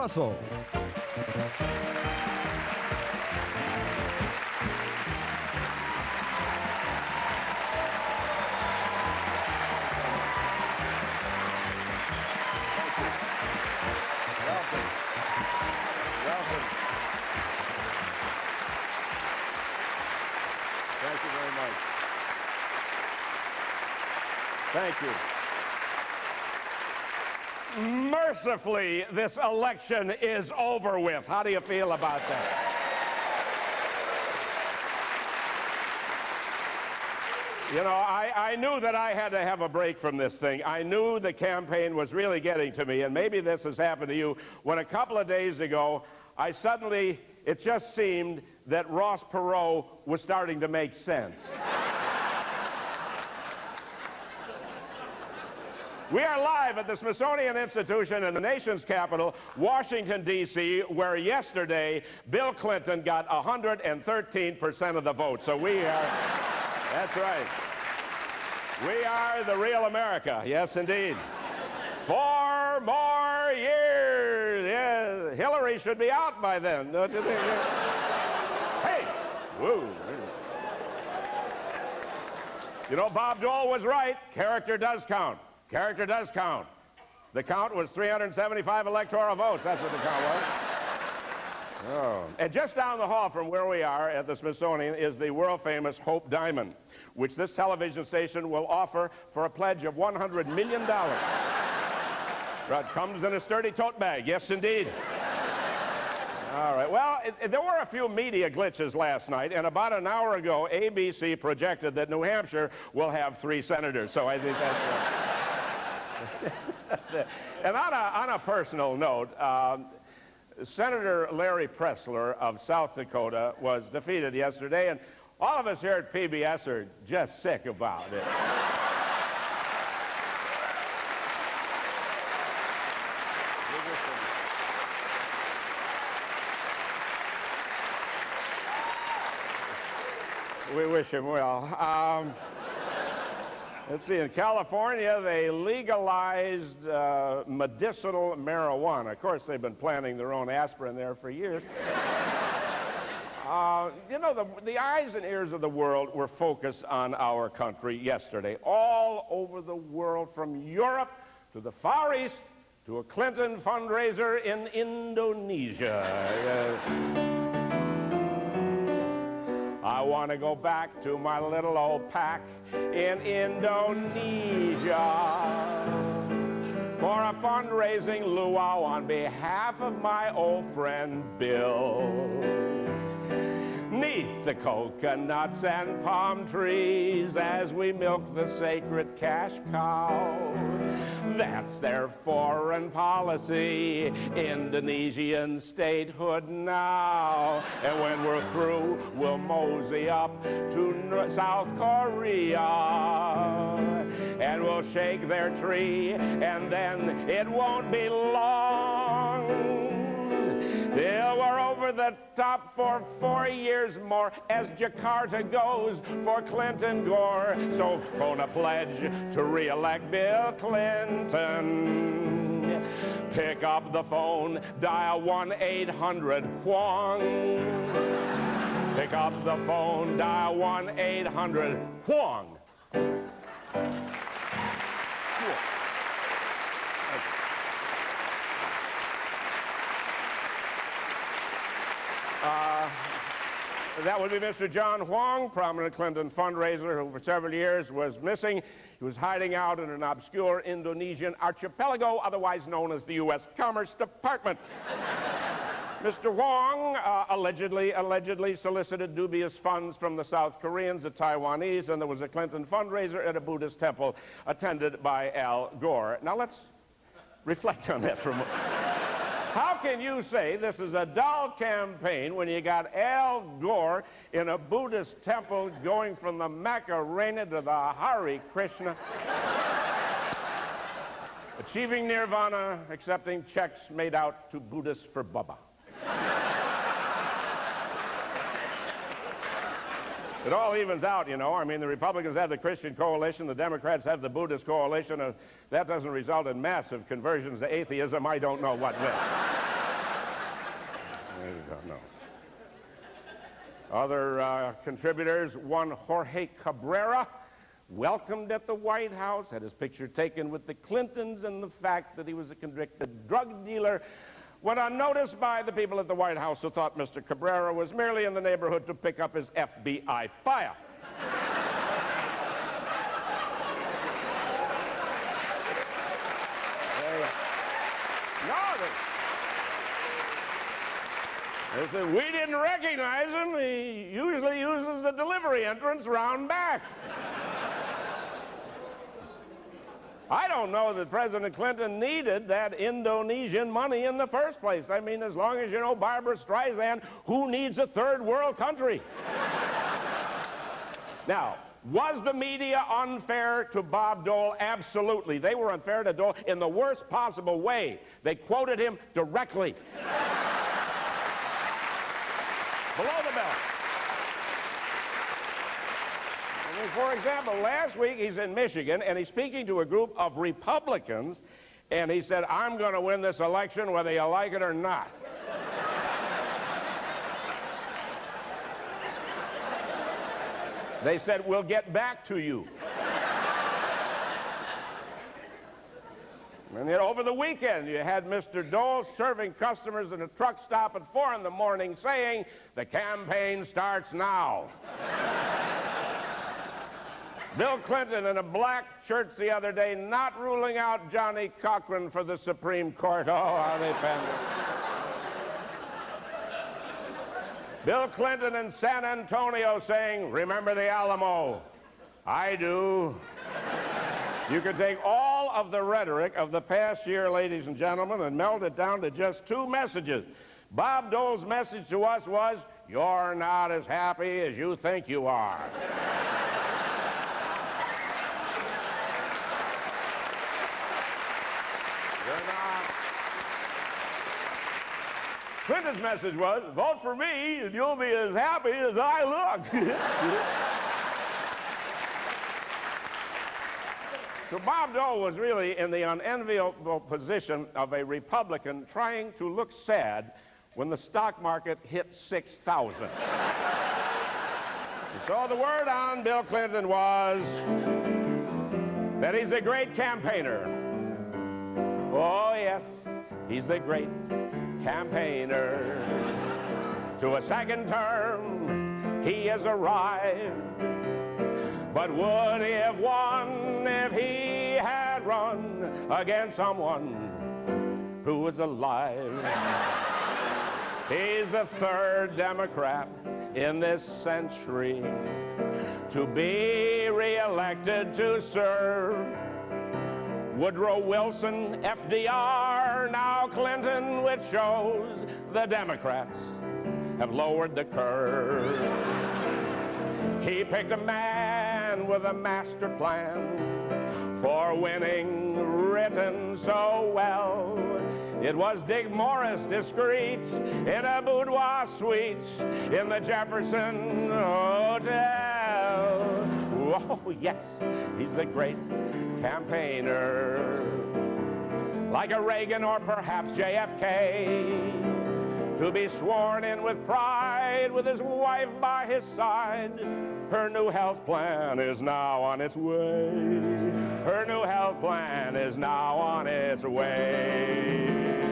Russell. Thank you. Mercifully, this election is over with. How do you feel about that? You know, I knew that I had to have a break from this thing. I knew the campaign was really getting to me, and maybe this has happened to you, when a couple of days ago, it just seemed that Ross Perot was starting to make sense. We are live at the Smithsonian Institution in the nation's capital, Washington, D.C., where yesterday Bill Clinton got 113% of the vote. So we are, that's right. We are the real America. Yes, indeed. 4 more years. Yeah, Hillary should be out by then, don't you think? Hey! Woo! You know, Bob Dole was right. Character does count. Character does count. The count was 375 electoral votes. That's what the count was. Oh. And just down the hall from where we are at the Smithsonian is the world-famous Hope Diamond, which this television station will offer for a pledge of $100 million. It comes in a sturdy tote bag. Yes, indeed. All right. Well, there were a few media glitches last night, and about an hour ago, ABC projected that New Hampshire will have 3 senators. So I think that's... And on a personal note, Senator Larry Pressler of South Dakota was defeated yesterday, and all of us here at PBS are just sick about it. We wish him well. Let's see, in California, they legalized medicinal marijuana. Of course, they've been planting their own aspirin there for years. You know, the eyes and ears of the world were focused on our country yesterday. All over the world, from Europe to the Far East to a Clinton fundraiser in Indonesia. I want to go back to my little old pack in Indonesia for a fundraising luau on behalf of my old friend Bill. Neath the coconuts and palm trees as we milk the sacred cash cow. That's their foreign policy, Indonesian statehood now. And when we're through, we'll mosey up to South Korea. And we'll shake their tree, and then it won't be long till we're over the top for 4 years more as Jakarta goes for Clinton Gore. So phone a pledge to re-elect Bill Clinton. Pick up the phone, dial 1-800-HWANG. Pick up the phone, dial 1-800-HWANG. That would be Mr. John Huang, prominent Clinton fundraiser who for several years was missing. He was hiding out in an obscure Indonesian archipelago, otherwise known as the U.S. Commerce Department. Mr. Huang allegedly solicited dubious funds from the South Koreans, the Taiwanese, and there was a Clinton fundraiser at a Buddhist temple attended by Al Gore. Now let's reflect on that for a moment. How can you say this is a dull campaign when you got Al Gore in a Buddhist temple going from the Macarena to the Hare Krishna, achieving nirvana, accepting checks made out to Buddhists for Bubba? It all evens out, you know. I mean, the Republicans have the Christian coalition, the Democrats have the Buddhist coalition, and that doesn't result in massive conversions to atheism. I don't know what will. I don't know. Other contributors, one Jorge Cabrera, welcomed at the White House, had his picture taken with the Clintons, and the fact that he was a convicted drug dealer went unnoticed by the people at the White House, who thought Mr. Cabrera was merely in the neighborhood to pick up his FBI file. They said, we didn't recognize him. He usually uses the delivery entrance round back. I don't know that President Clinton needed that Indonesian money in the first place. I mean, as long as you know Barbara Streisand, who needs a third world country? Now, was the media unfair to Bob Dole? Absolutely. They were unfair to Dole in the worst possible way. They quoted him directly. Below the belt. I mean, for example, last week he's in Michigan and he's speaking to a group of Republicans and he said, I'm going to win this election whether you like it or not. They said, we'll get back to you. And then over the weekend, you had Mr. Dole serving customers in a truck stop at 4 in the morning saying, the campaign starts now. Bill Clinton in a black church the other day not ruling out Johnny Cochran for the Supreme Court. Oh, how they penned it. Bill Clinton in San Antonio saying, remember the Alamo? I do. You could take all of the rhetoric of the past year, ladies and gentlemen, and meld it down to just 2 messages. Bob Dole's message to us was, you're not as happy as you think you are. You're not. Clinton's message was, vote for me and you'll be as happy as I look. So Bob Dole was really in the unenviable position of a Republican trying to look sad when the stock market hit 6,000. So the word on Bill Clinton was that he's a great campaigner. Oh yes, he's a great campaigner. To a second term, he has arrived. But would he have won if he had run against someone who was alive? He's the 3rd Democrat in this century to be re-elected to serve. Woodrow Wilson, FDR, now Clinton, which shows the Democrats have lowered the curve. He picked a man with a master plan for winning, written so well. It was Dick Morris, discreet, in a boudoir suite in the Jefferson Hotel. Oh, yes, he's the great campaigner. Like a Reagan or perhaps JFK. To be sworn in with pride with his wife by his side. Her new health plan is now on its way. Her new health plan is now on its way.